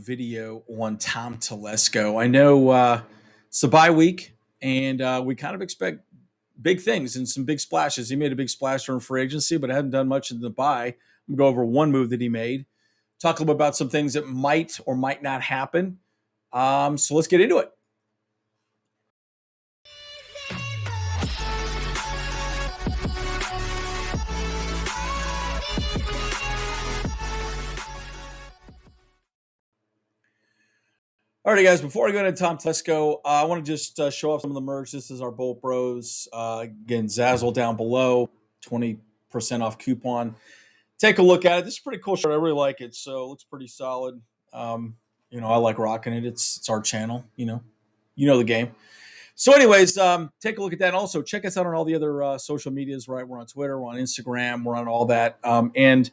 Video on Tom Telesco. I know it's the bye week, and we kind of expect big things and some big splashes. He made a big splash during free agency, but hadn't done much in the bye. I'm going to go over one move that he made, talk a little bit about some things that might or might not happen. So let's get into it. All right, guys, before I go into Tom Telesco, I want to just show off some of the merch. This is our Bolt Bros. Again, Zazzle down below, 20% off coupon. Take a look at it. This is a pretty cool shirt. I really like it. So it looks pretty solid. I like rocking it. It's our channel, you know the game. So anyways, take a look at that. And also check us out on all the other social medias, right? We're on Twitter, we're on Instagram, we're on all that. And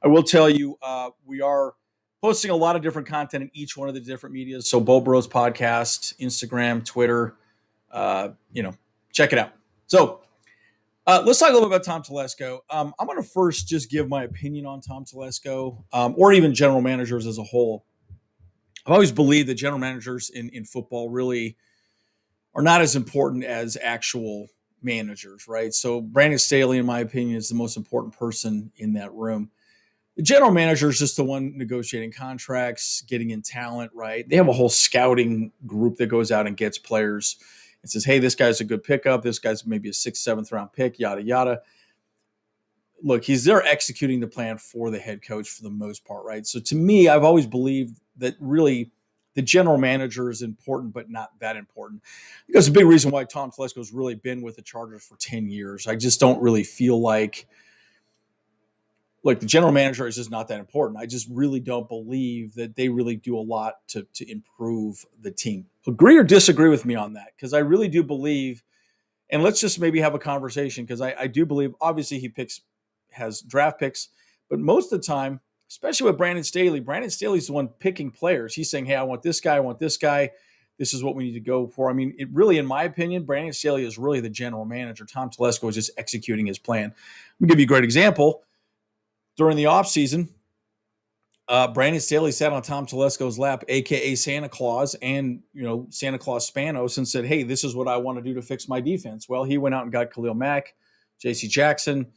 I will tell you, we are posting a lot of different content in each one of the different medias. So Bolt Bros Podcast, Instagram, Twitter, check it out. So let's talk a little bit about Tom Telesco. I'm going to first just give my opinion on Tom Telesco, or even general managers as a whole. I've always believed that general managers in football really are not as important as actual managers, right? So Brandon Staley, in my opinion, is the most important person in that room. The general manager is just the one negotiating contracts, getting in talent, right? They have a whole scouting group that goes out and gets players and says, hey, this guy's a good pickup. This guy's maybe a 6th, 7th round pick, yada, yada. Look, he's there executing the plan for the head coach for the most part, right? So to me, I've always believed that really the general manager is important, but not that important. I think that's a big reason why Tom Telesco has really been with the Chargers for 10 years. I just don't really feel like the general manager is just not that important. I just really don't believe that they really do a lot to improve the team. Agree or disagree with me on that? Because I really do believe, and let's just maybe have a conversation, because I do believe, obviously he has draft picks, but most of the time, especially with Brandon Staley's the one picking players. He's saying, hey, I want this guy, I want this guy. This is what we need to go for. I mean, it really, in my opinion, Brandon Staley is really the general manager. Tom Telesco is just executing his plan. Let me give you a great example. During the offseason, Brandon Staley sat on Tom Telesco's lap, a.k.a. Santa Claus, and, Santa Claus Spanos, and said, hey, this is what I want to do to fix my defense. Well, he went out and got Khalil Mack, J.C. Jackson,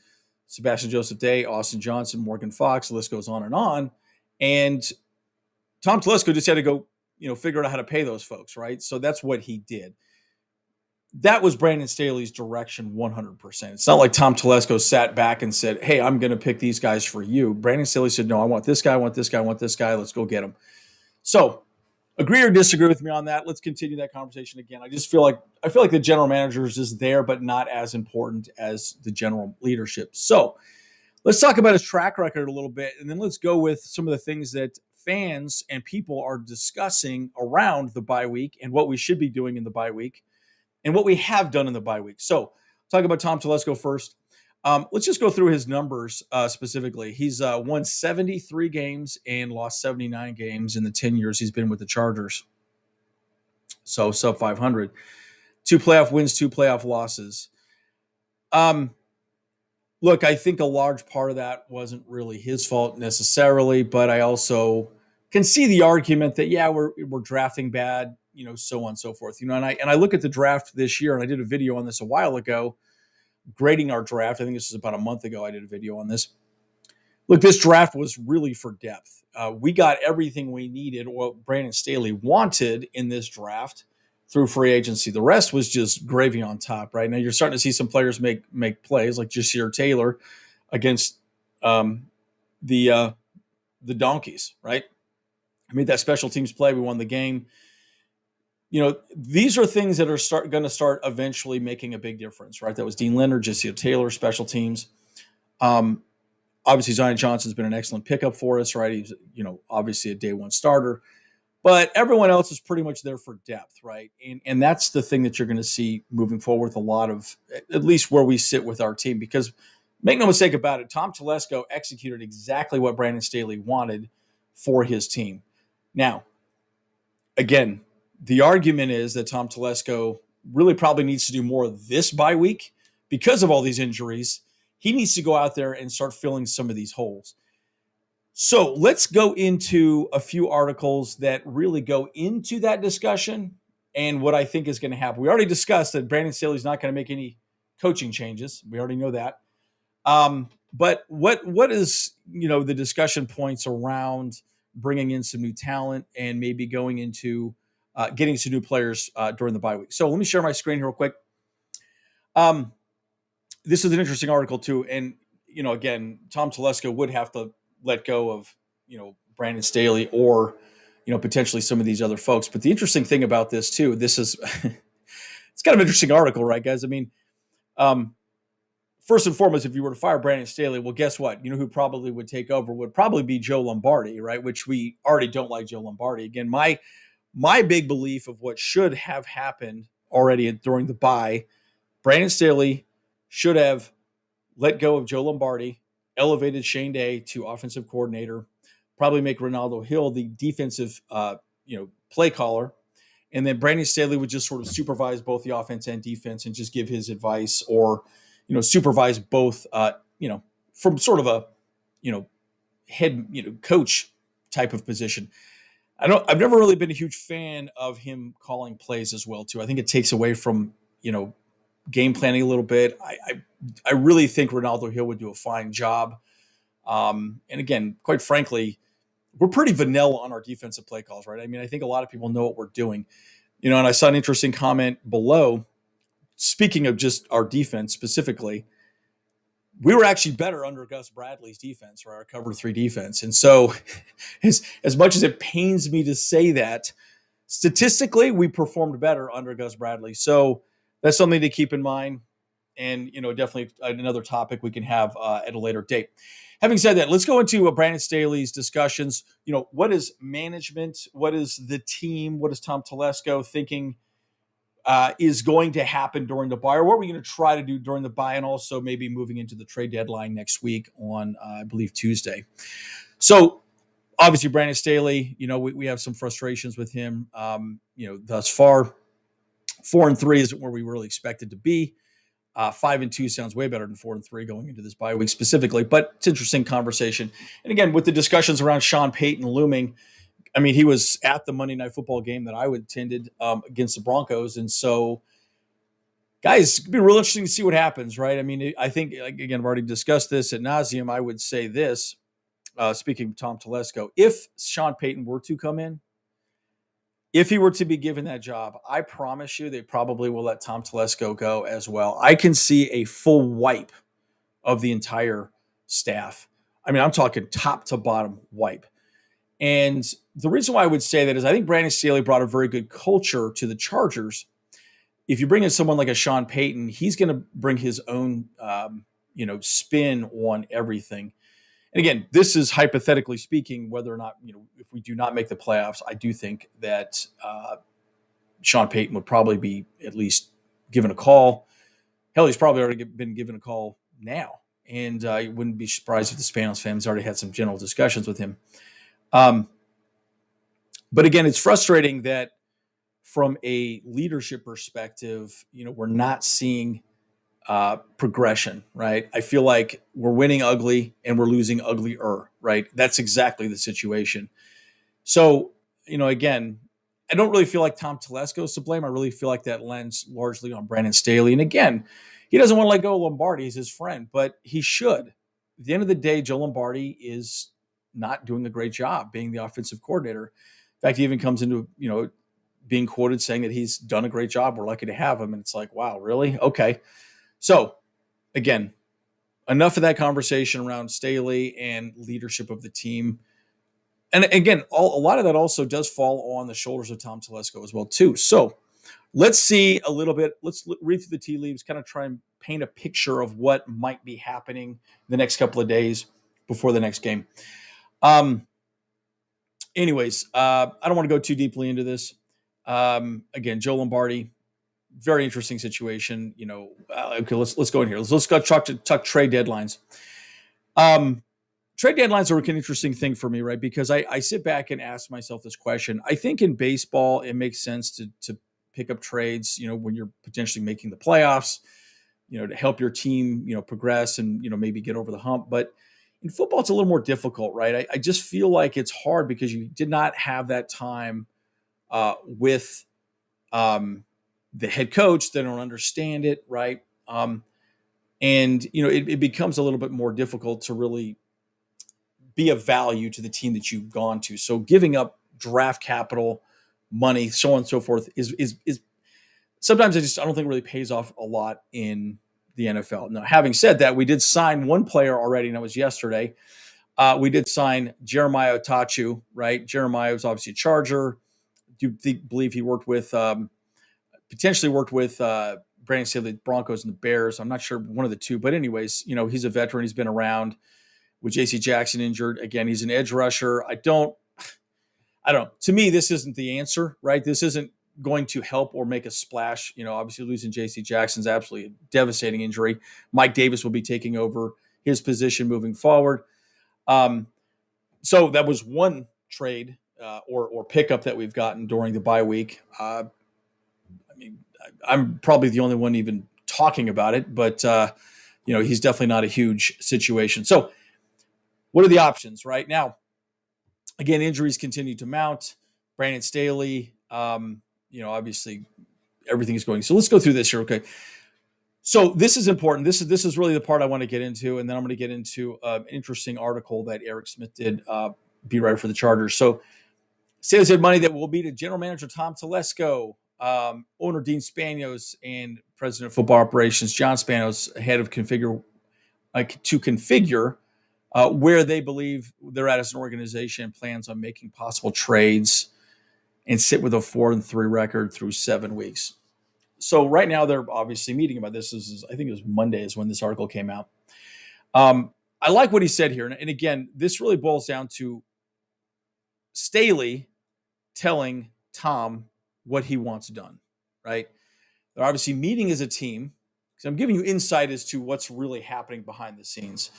Sebastian Joseph Day, Austin Johnson, Morgan Fox, the list goes on. And Tom Telesco just had to go, figure out how to pay those folks, right? So that's what he did. That was Brandon Staley's direction 100%. It's not like Tom Telesco sat back and said, hey, I'm going to pick these guys for you. Brandon Staley said, no, I want this guy, I want this guy, I want this guy. Let's go get him. So agree or disagree with me on that. Let's continue that conversation again. I feel like the general manager is just there, but not as important as the general leadership. So let's talk about his track record a little bit, and then let's go with some of the things that fans and people are discussing around the bye week and what we should be doing in the bye week and what we have done in the bye week. So talk about Tom Telesco first. Let's just go through his numbers specifically. He's won 73 games and lost 79 games in the 10 years he's been with the Chargers. So sub 500. 2 playoff wins, 2 playoff losses. Look, I think a large part of that wasn't really his fault necessarily, but I also can see the argument that, yeah, we're drafting bad, so on and so forth. And I look at the draft this year, and I did a video on this a while ago, grading our draft. I think this was about a month ago I did a video on this. Look, this draft was really for depth. We got everything we needed, what Brandon Staley wanted in this draft through free agency. The rest was just gravy on top, right? Now you're starting to see some players make plays, like Jasir Taylor against the Donkeys, right? I made that special teams play. We won the game. These are things that are going to start eventually making a big difference, right? That was Dean Leonard, Jasir Taylor, special teams. Obviously, Zion Johnson's been an excellent pickup for us, right? He's, obviously a day one starter. But everyone else is pretty much there for depth, right? And that's the thing that you're going to see moving forward with a lot of, at least where we sit with our team. Because make no mistake about it, Tom Telesco executed exactly what Brandon Staley wanted for his team. Now, again, the argument is that Tom Telesco really probably needs to do more this bye week because of all these injuries. He needs to go out there and start filling some of these holes. So let's go into a few articles that really go into that discussion and what I think is going to happen. We already discussed that Brandon Staley is not going to make any coaching changes. We already know that. But what is the discussion points around bringing in some new talent and maybe going into getting some new players during the bye week? So let me share my screen here real quick. This is an interesting article too, and again, Tom Telesco would have to let go of Brandon Staley or potentially some of these other folks. But the interesting thing about this too, this is it's kind of an interesting article, right, guys? I mean, first and foremost, if you were to fire Brandon Staley, well, guess what? You know who probably would take over would probably be Joe Lombardi, right? Which we already don't like Joe Lombardi. Again, my big belief of what should have happened already during the bye, Brandon Staley should have let go of Joe Lombardi, elevated Shane Day to offensive coordinator, probably make Ronaldo Hill the defensive play caller, and then Brandon Staley would just sort of supervise both the offense and defense and just give his advice or supervise both from sort of a head coach type of position. I've never really been a huge fan of him calling plays as well too. I think it takes away from game planning a little bit. I really think Ronaldo Hill would do a fine job. And again, quite frankly, we're pretty vanilla on our defensive play calls, right? I mean, I think a lot of people know what we're doing. And I saw an interesting comment below. Speaking of just our defense specifically, we were actually better under Gus Bradley's defense, right? Our cover 3 defense. And so as much as it pains me to say that, statistically, we performed better under Gus Bradley. So that's something to keep in mind. And, definitely another topic we can have at a later date. Having said that, let's go into Brandon Staley's discussions. What is management? What is the team? What is Tom Telesco thinking is going to happen during the bye? Or what are we going to try to do during the bye? And also maybe moving into the trade deadline next week on, I believe, Tuesday. So obviously, Brandon Staley, we have some frustrations with him, thus far. 4-3 isn't where we really expected to be. 5-2 sounds way better than 4-3 going into this bye week specifically, but it's interesting conversation. And again, with the discussions around Sean Payton looming, I mean, he was at the Monday Night Football game that I attended against the Broncos. And so, guys, it'd be real interesting to see what happens, right? I mean, I think, again, I've already discussed this ad nauseum. I would say this, speaking of Tom Telesco, if Sean Payton were to come in, if he were to be given that job, I promise you they probably will let Tom Telesco go as well. I can see a full wipe of the entire staff. I mean, I'm talking top to bottom wipe. And the reason why I would say that is I think Brandon Staley brought a very good culture to the Chargers. If you bring in someone like a Sean Payton, he's going to bring his own, spin on everything. And again, this is hypothetically speaking, whether or not, if we do not make the playoffs, I do think that Sean Payton would probably be at least given a call. Hell, he's probably already been given a call now. And I wouldn't be surprised if the Spanos fans already had some general discussions with him. But again, it's frustrating that from a leadership perspective, we're not seeing progression, right? I feel like we're winning ugly and we're losing uglier, right? That's exactly the situation. So, again, I don't really feel like Tom Telesco is to blame. I really feel like that lands largely on Brandon Staley. And again, he doesn't want to let go of Lombardi. He's his friend, but he should. At the end of the day, Joe Lombardi is not doing a great job being the offensive coordinator. In fact, he even comes into, being quoted saying that he's done a great job. We're lucky to have him. And it's like, wow, really? Okay. So, again, enough of that conversation around Staley and leadership of the team. And again, a lot of that also does fall on the shoulders of Tom Telesco as well, too. So let's see a little bit. Let's read through the tea leaves, kind of try and paint a picture of what might be happening the next couple of days before the next game. Anyways, I don't want to go too deeply into this. Again, Joe Lombardi, very interesting situation. Okay, let's go in here. Let's go talk trade deadlines. Trade deadlines are an interesting thing for me, right? Because I sit back and ask myself this question. I think in baseball, it makes sense to pick up trades, when you're potentially making the playoffs, to help your team, progress and, maybe get over the hump. But In football, it's a little more difficult, right? I just feel like it's hard because you did not have that time with the head coach. They don't understand it, right? And it becomes a little bit more difficult to really be of value to the team that you've gone to. So giving up draft capital, money, so on and so forth is sometimes I don't think it really pays off a lot in the NFL. Now, having said that, we did sign one player already, and that was yesterday. We did sign Jeremiah Otachu, right? Jeremiah was obviously a Charger. Do you believe he potentially worked with Brandon Staley, the Broncos and the Bears? I'm not sure, one of the two. But anyways, he's a veteran. He's been around. With J.C. Jackson injured, again, he's an edge rusher. I don't know. To me, this isn't the answer, right? This isn't going to help or make a splash. Obviously losing J.C. Jackson's absolutely a devastating injury. Mike Davis will be taking over his position moving forward. So that was one trade or pickup that we've gotten during the bye week. I'm probably the only one even talking about it, but he's definitely not a huge situation. So what are the options right now? Again, injuries continue to mount. Brandon Staley, obviously everything is going. So let's go through this here. Okay. So this is important. This is really the part I want to get into. And then I'm going to get into an interesting article that Eric Smith did, beat writer for the Chargers. So Staley said money that will be to general manager Tom Telesco, owner Dean Spanos, and president of football operations John Spanos, head of configure where they believe they're at as an organization and plans on making possible trades and sit with a 4-3 record through 7 weeks. So right now they're obviously meeting about this. I think it was Monday is when this article came out. I like what he said here. And again, this really boils down to Staley telling Tom what he wants done, right? They're obviously meeting as a team because I'm giving you insight as to what's really happening behind the scenes.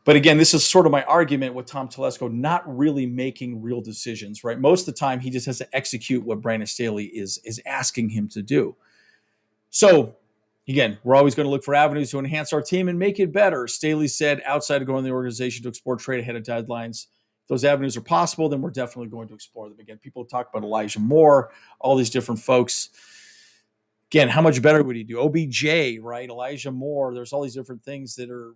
But again, this is sort of my argument with Tom Telesco not really making real decisions, right? Most of the time, he just has to execute what Brandon Staley is asking him to do. So, again, we're always going to look for avenues to enhance our team and make it better. Staley said outside of going to the organization to explore trade ahead of deadlines. If those avenues are possible, then we're definitely going to explore them. Again, people talk about Elijah Moore, all these different folks. Again, how much better would he do? OBJ, right? Elijah Moore. There's all these different things that are...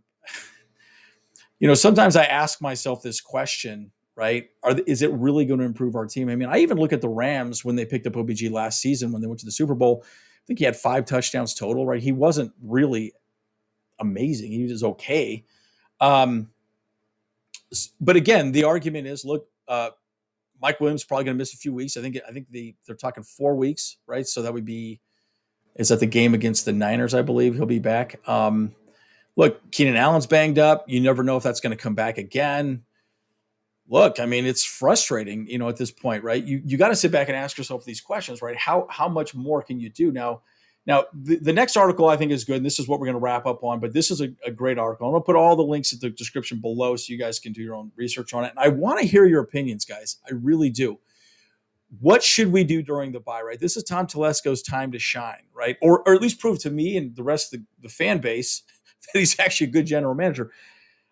sometimes I ask myself this question, right? Is it really going to improve our team? I mean, I even look at the Rams when they picked up OBJ last season when they went to the Super Bowl. I think he had 5 touchdowns total, right? He wasn't really amazing. He was okay. But again, the argument is, look, Mike Williams is probably going to miss a few weeks. I think they're talking 4 weeks, right? So that would be, is that the game against the Niners, I believe he'll be back. Look, Keenan Allen's banged up. You never know if that's going to come back again. Look, I mean, it's frustrating, at this point, right? You got to sit back and ask yourself these questions, right? How much more can you do now? Now, the next article I think is good, and this is what we're going to wrap up on, but this is a great article. I'm going to put all the links in the description below so you guys can do your own research on it. And I want to hear your opinions, guys. I really do. What should we do during the bye, right? This is Tom Telesco's time to shine, right? Or at least prove to me and the rest of the fan base that he's actually a good general manager.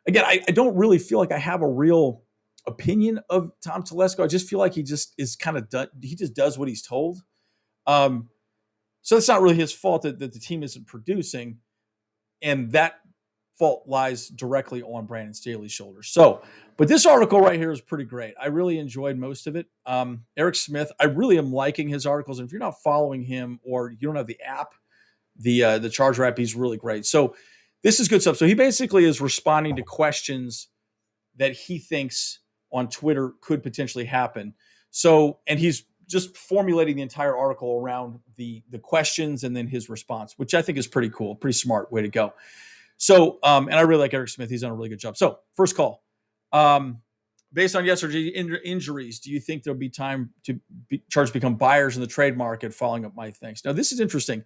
Again, I don't really feel like I have a real opinion of Tom Telesco. I just feel like he just is kind of done. He just does what he's told. So it's not really his fault that the team isn't producing. And that fault lies directly on Brandon Staley's shoulders. So, but this article right here is pretty great. I really enjoyed most of it. Eric Smith, I really am liking his articles. And if you're not following him or you don't have the app, the Charger app, he's really great. So this is good stuff. So he basically is responding to questions that he thinks on Twitter could potentially happen. So, and he's just formulating the entire article around the questions and then his response, which I think is pretty cool, pretty smart way to go. So, and I really like Eric Smith. He's done a really good job. So first call, based on yesterday's injuries, do you think there'll be time to Chargers become buyers in the trade market following up my thanks? Now, this is interesting.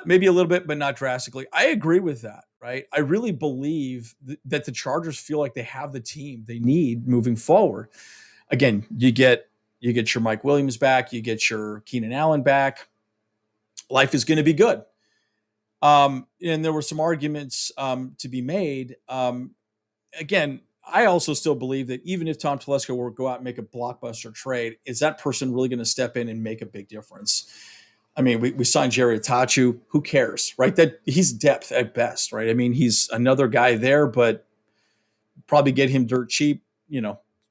Maybe a little bit, but not drastically. I agree with that, right? I really believe that the Chargers feel like they have the team they need moving forward. Again, you get your Mike Williams back, you get your Keenan Allen back. Life is going to be good. And there were some arguments to be made. Again, I also still believe that even if Tom Telesco were to go out and make a blockbuster trade, is that person really going to step in and make a big difference? I mean, we signed Jerry Itachu. Who cares, right? That he's depth at best, right? I mean, he's another guy there, but probably get him dirt cheap.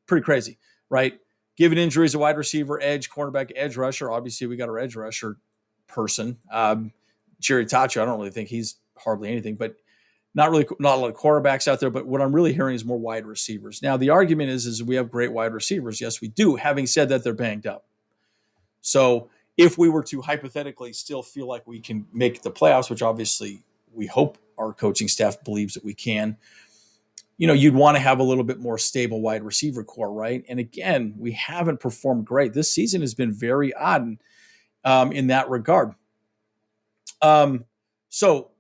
Pretty crazy, right? Given injuries, a wide receiver, edge, cornerback, edge rusher. Obviously, we got our edge rusher person. Jerry Itachu, I don't really think he's hardly anything, but not a lot of quarterbacks out there. But what I'm really hearing is more wide receivers. Now, the argument is we have great wide receivers. Yes, we do. Having said that, they're banged up. So if we were to hypothetically still feel like we can make the playoffs, which obviously we hope our coaching staff believes that we can, you'd want to have a little bit more stable wide receiver core, right? And again, we haven't performed great. This season has been very odd in that regard. So,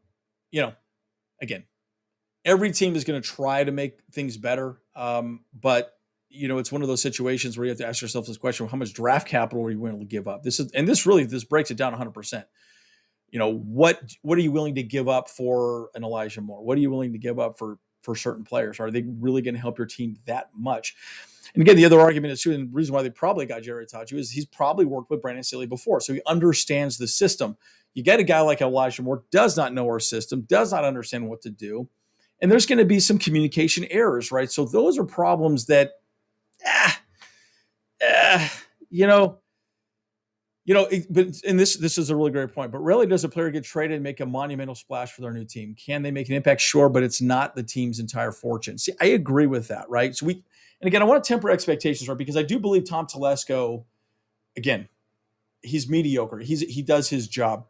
again, every team is going to try to make things better. But it's one of those situations where you have to ask yourself this question: how much draft capital are you willing to give up? This breaks it down 100%. What are you willing to give up for an Elijah Moore? What are you willing to give up for certain players? Are they really going to help your team that much? And again, the other argument is too, and the reason why they probably got Jerry Itachu is he's probably worked with Brandon Staley before, so he understands the system. You get a guy like Elijah Moore, does not know our system, does not understand what to do, and there's going to be some communication errors, right? So those are problems that, this is a really great point. But rarely does a player get traded and make a monumental splash for their new team. Can they make an impact? Sure, but it's not the team's entire fortune. See, I agree with that, right? And again, I want to temper expectations, right? Because I do believe Tom Telesco, again, he's mediocre. He does his job.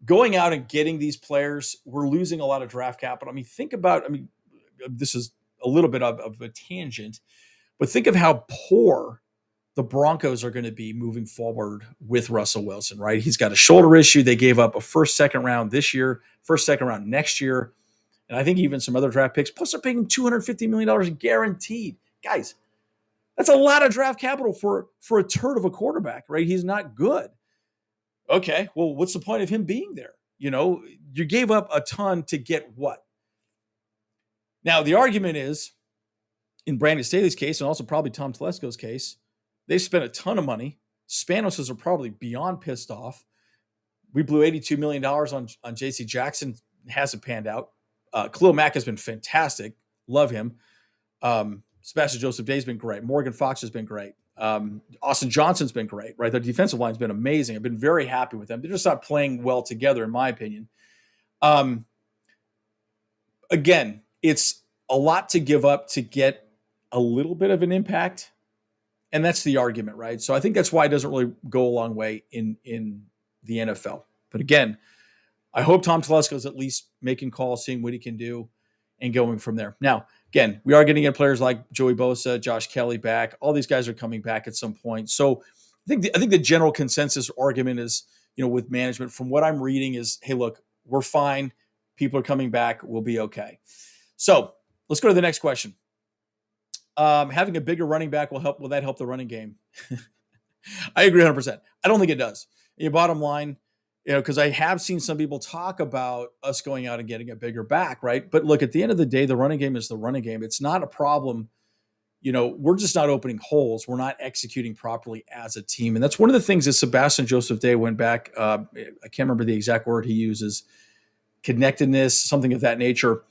Going out and getting these players, we're losing a lot of draft capital. This is a little bit of a tangent, but think of how poor the Broncos are going to be moving forward with Russell Wilson, right? He's got a shoulder issue. They gave up a first, second round this year, first, second round next year, and I think even some other draft picks. Plus, they're paying him $250 million guaranteed. Guys, that's a lot of draft capital for a turd of a quarterback, right? He's not good. Okay, well, what's the point of him being there? You gave up a ton to get what? Now, the argument is, in Brandon Staley's case, and also probably Tom Telesco's case, they've spent a ton of money. Spanos are probably beyond pissed off. We blew $82 million on J.C. Jackson. It hasn't panned out. Khalil Mack has been fantastic. Love him. Sebastian Joseph Day's been great. Morgan Fox has been great. Austin Johnson's been great, right? Their defensive line's been amazing. I've been very happy with them. They're just not playing well together, in my opinion. Again, it's a lot to give up to get a little bit of an impact. And that's the argument, right? So I think that's why it doesn't really go a long way in the NFL. But again, I hope Tom Telesco is at least making calls, seeing what he can do, and going from there. Now, again, we are getting in players like Joey Bosa, Josh Kelly back. All these guys are coming back at some point. So I think the general consensus argument is, with management, from what I'm reading, is, hey, look, we're fine. People are coming back. We'll be okay. So let's go to the next question. Having a bigger running back will that help the running game? I agree 100%. I don't think it does. Bottom line, because I have seen some people talk about us going out and getting a bigger back, right? But look, at the end of the day, the running game is the running game. It's not a problem. We're just not opening holes. We're not executing properly as a team. And that's one of the things that Sebastian Joseph Day went back. I can't remember the exact word he uses, connectedness, something of that nature.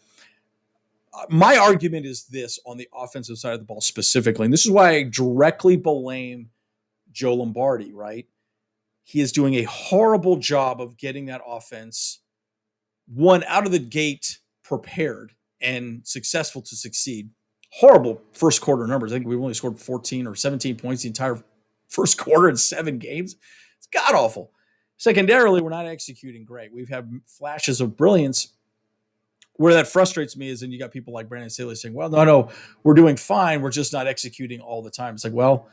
My argument is this on the offensive side of the ball specifically, and this is why I directly blame Joe Lombardi, right? He is doing a horrible job of getting that offense, one, out of the gate prepared and successful to succeed. Horrible first quarter numbers. I think we've only scored 14 or 17 points the entire first quarter in 7 games. It's god awful. Secondarily, we're not executing great. We've had flashes of brilliance. Where that frustrates me is, and you got people like Brandon Staley saying, well, no, we're doing fine. We're just not executing all the time. It's like, well,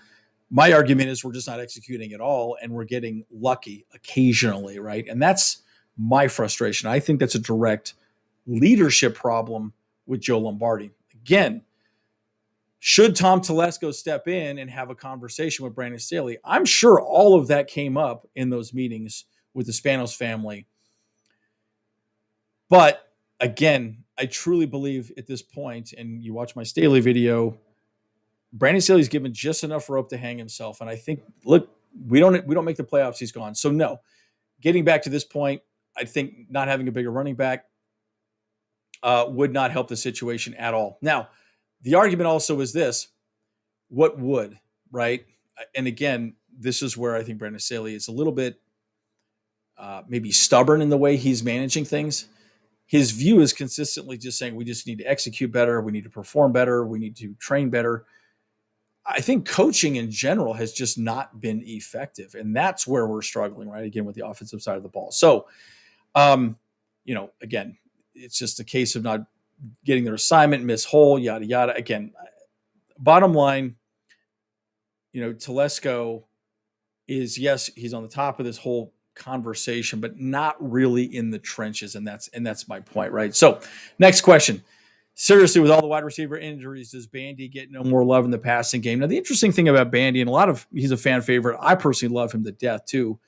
my argument is we're just not executing at all, and we're getting lucky occasionally, right? And that's my frustration. I think that's a direct leadership problem with Joe Lombardi. Again, should Tom Telesco step in and have a conversation with Brandon Staley? I'm sure all of that came up in those meetings with the Spanos family. But again, I truly believe at this point, and you watch my Staley video, Brandon Staley's given just enough rope to hang himself. And I think, look, we don't make the playoffs, he's gone. So no, getting back to this point, I think not having a bigger running back would not help the situation at all. Now, the argument also is this: what would, right? And again, this is where I think Brandon Staley is a little bit maybe stubborn in the way he's managing things. His view is consistently just saying we just need to execute better, we need to perform better, we need to train better. I think coaching in general has just not been effective, and that's where we're struggling, right? Again, with the offensive side of the ball. So, again, it's just a case of not getting their assignment, miss hole, yada yada. Again, bottom line, Telesco is, yes, he's on the top of this whole conversation, but not really in the trenches, and that's my point, right? So, next question. Seriously, with all the wide receiver injuries, does Bandy get no more love in the passing game? Now, the interesting thing about Bandy, and he's a fan favorite. I personally love him to death too.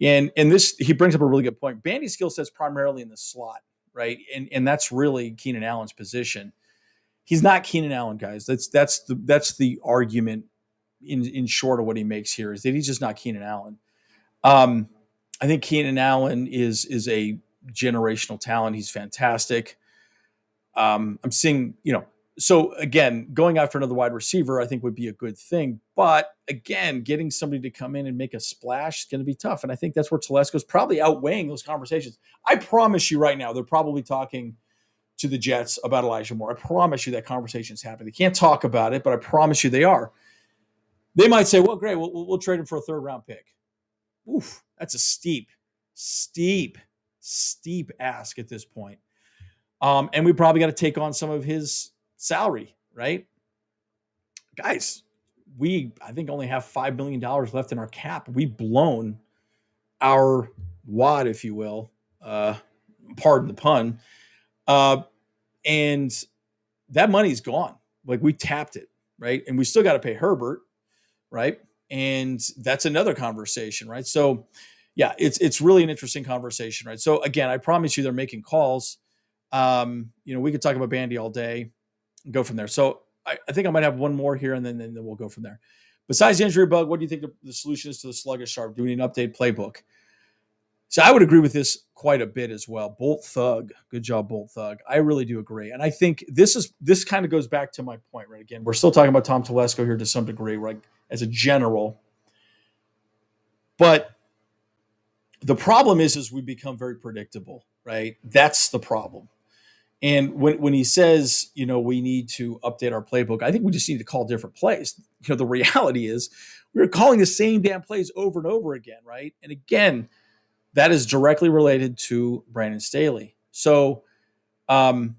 And this, he brings up a really good point. Bandy's skill set's primarily in the slot, right? And that's really Keenan Allen's position. He's not Keenan Allen, guys. That's the argument in short of what he makes here, is that he's just not Keenan Allen. I think Keenan Allen is a generational talent. He's fantastic. I'm seeing, so again, going after another wide receiver, I think would be a good thing. But again, getting somebody to come in and make a splash is going to be tough. And I think that's where Telesco's probably outweighing those conversations. I promise you right now, they're probably talking to the Jets about Elijah Moore. I promise you that conversation's happening. They can't talk about it, but I promise you they are. They might say, well, great, we'll trade him for a third-round pick. Oof, that's a steep ask at this point. And we probably got to take on some of his salary, right? Guys, I think only have $5 million left in our cap. We've blown our wad, if you will, pardon the pun. And that money's gone. Like, we tapped it, right? And we still got to pay Herbert, right? And that's another conversation, right? So, yeah, it's really an interesting conversation, right? So, again, I promise you they're making calls. We could talk about Bandy all day and go from there. So I think I might have one more here, and then we'll go from there. Besides the injury bug, what do you think the solution is to the sluggish sharp? Do we need an update playbook? So I would agree with this quite a bit as well. Bolt Thug. Good job, Bolt Thug. I really do agree. And I think this kind of goes back to my point, right? Again, we're still talking about Tom Telesco here to some degree, right? As a general. But the problem is we become very predictable, right? That's the problem. And when he says, we need to update our playbook, I think we just need to call different plays. The reality is we're calling the same damn plays over and over again, right? And again, that is directly related to Brandon Staley. So, again,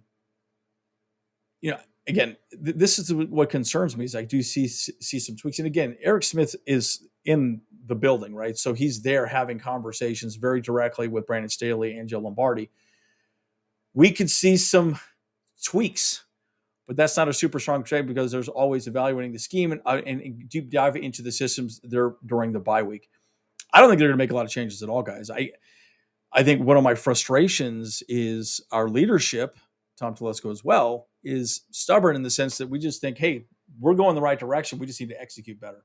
this is what concerns me is I do see some tweaks. And again, Eric Smith is in the building, right? So he's there having conversations very directly with Brandon Staley and Joe Lombardi. We could see some tweaks, but that's not a super strong trade because there's always evaluating the scheme and deep dive into the systems there during the bye week. I don't think they're going to make a lot of changes at all, guys. I think one of my frustrations is our leadership, Tom Telesco as well, is stubborn in the sense that we just think, hey, we're going the right direction. We just need to execute better.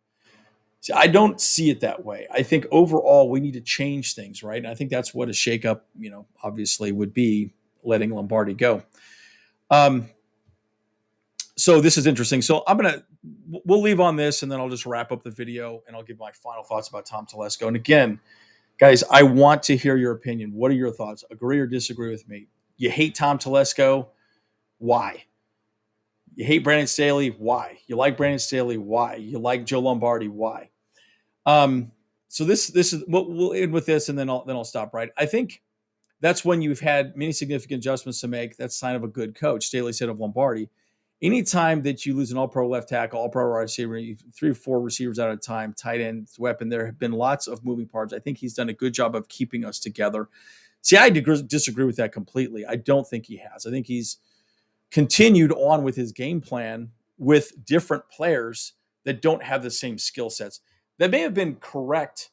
See, I don't see it that way. I think overall we need to change things, right? And I think that's what a shakeup, obviously would be, letting Lombardi go. So this is interesting. So we'll leave on this and then I'll just wrap up the video and I'll give my final thoughts about Tom Telesco. And again, guys, I want to hear your opinion. What are your thoughts? Agree or disagree with me? You hate Tom Telesco? Why? You hate Brandon Staley? Why? You like Brandon Staley? Why? You like Joe Lombardi? Why? So this is we'll end with this and then I'll stop, right? I think that's when you've had many significant adjustments to make. That's a sign of a good coach. Staley said of Lombardi, anytime that you lose an all-pro left tackle, all-pro wide receiver, 3 or 4 receivers at a time, tight end, weapon, there have been lots of moving parts. I think he's done a good job of keeping us together. See, I disagree with that completely. I don't think he has. I think he's continued on with his game plan with different players that don't have the same skill sets. That may have been correct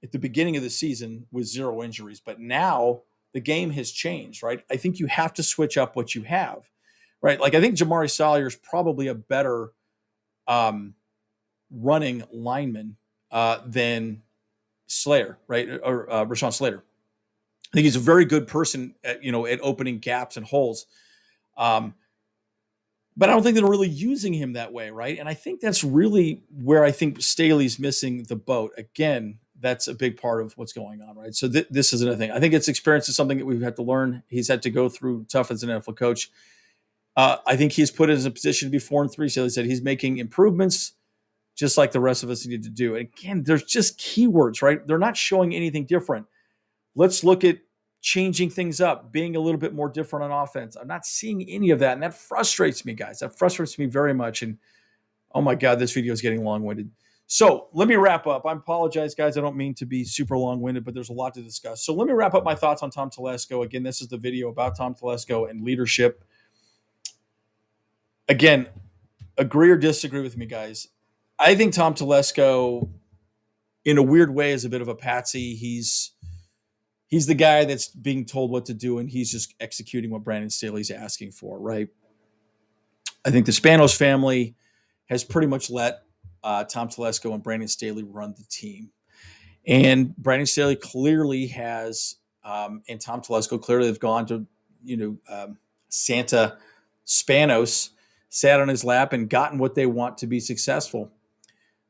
at the beginning of the season with 0 injuries, but now the game has changed, right? I think you have to switch up what you have, right? Like I think Jamari Salyer is probably a better running lineman than Slater, right? Or Rashawn Slater. I think he's a very good person at, at opening gaps and holes. But I don't think they're really using him that way, right? And I think that's really where I think Staley's missing the boat. Again, that's a big part of what's going on, right? So this is another thing. I think it's experience is something that we've had to learn. He's had to go through tough as an NFL coach. I think he's put in a position to be 4-3. Staley said he's making improvements just like the rest of us need to do. And again, there's just keywords, right? They're not showing anything different. Let's look at changing things up, being a little bit more different on offense. I'm not seeing any of that. And that frustrates me, guys. That frustrates me very much. And oh my God, this video is getting long-winded. So let me wrap up. I apologize, guys. I don't mean to be super long-winded, but there's a lot to discuss. So let me wrap up my thoughts on Tom Telesco. Again, this is the video about Tom Telesco and leadership. Again, agree or disagree with me, guys. I think Tom Telesco, in a weird way, is a bit of a patsy. He's the guy that's being told what to do, and he's just executing what Brandon Staley's asking for, right? I think the Spanos family has pretty much let Tom Telesco and Brandon Staley run the team. And Brandon Staley clearly has, and Tom Telesco clearly have gone to, Santa Spanos, sat on his lap and gotten what they want to be successful.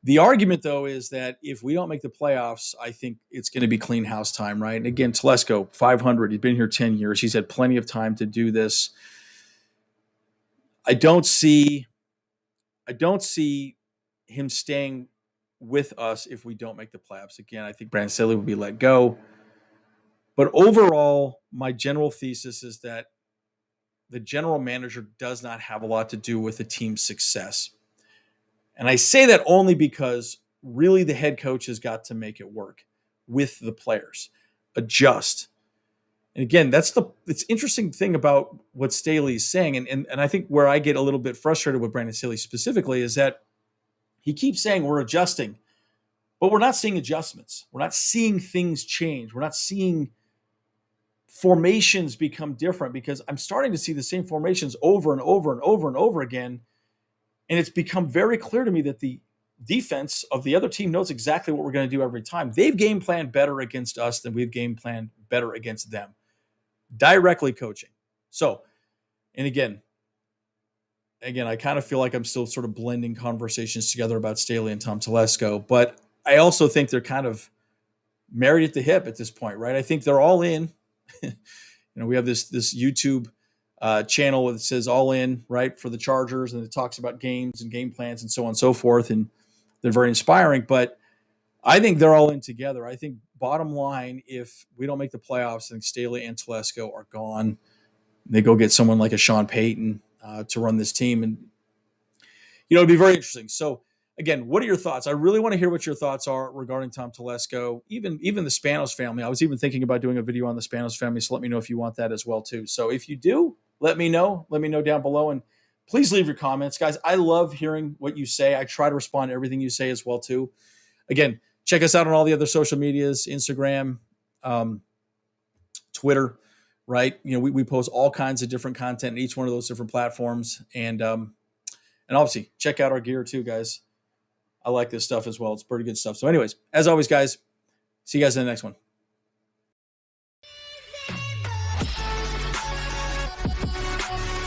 The argument, though, is that if we don't make the playoffs, I think it's going to be clean house time, right? And again, Telesco, 500. He's been here 10 years. He's had plenty of time to do this. I don't see him staying with us if we don't make the playoffs. Again, I think Brandon Staley will be let go. But overall, my general thesis is that the general manager does not have a lot to do with the team's success. And I say that only because really the head coach has got to make it work with the players, adjust. And again, it's interesting thing about what Staley's saying. And I think where I get a little bit frustrated with Brandon Staley specifically is that he keeps saying we're adjusting, but we're not seeing adjustments. We're not seeing things change. We're not seeing formations become different because I'm starting to see the same formations over and over and over and over again. And it's become very clear to me that the defense of the other team knows exactly what we're going to do every time. They've game planned better against us than we've game planned better against them. Directly coaching. So, and again, I kind of feel like I'm still sort of blending conversations together about Staley and Tom Telesco, but I also think they're kind of married at the hip at this point, right? I think they're all in. We have this YouTube channel that says all in, right, for the Chargers, and it talks about games and game plans and so on and so forth, and they're very inspiring, but I think they're all in together. I think bottom line, if we don't make the playoffs, I think Staley and Telesco are gone. They go get someone like a Sean Payton to run this team, and it'd be very interesting. So again, what are your thoughts? I really want to hear what your thoughts are regarding Tom Telesco, even the Spanos family. I was even thinking about doing a video on the Spanos family, so let me know if you want that as well too. So if you do, let me know. Let me know down below, and please leave your comments, guys. I love hearing what you say. I try to respond to everything you say as well too. Again, check us out on all the other social medias, Instagram, Twitter, right? We post all kinds of different content in each one of those different platforms, and obviously check out our gear too, guys. I like this stuff as well. It's pretty good stuff. So anyways, as always, guys, see you guys in the next one.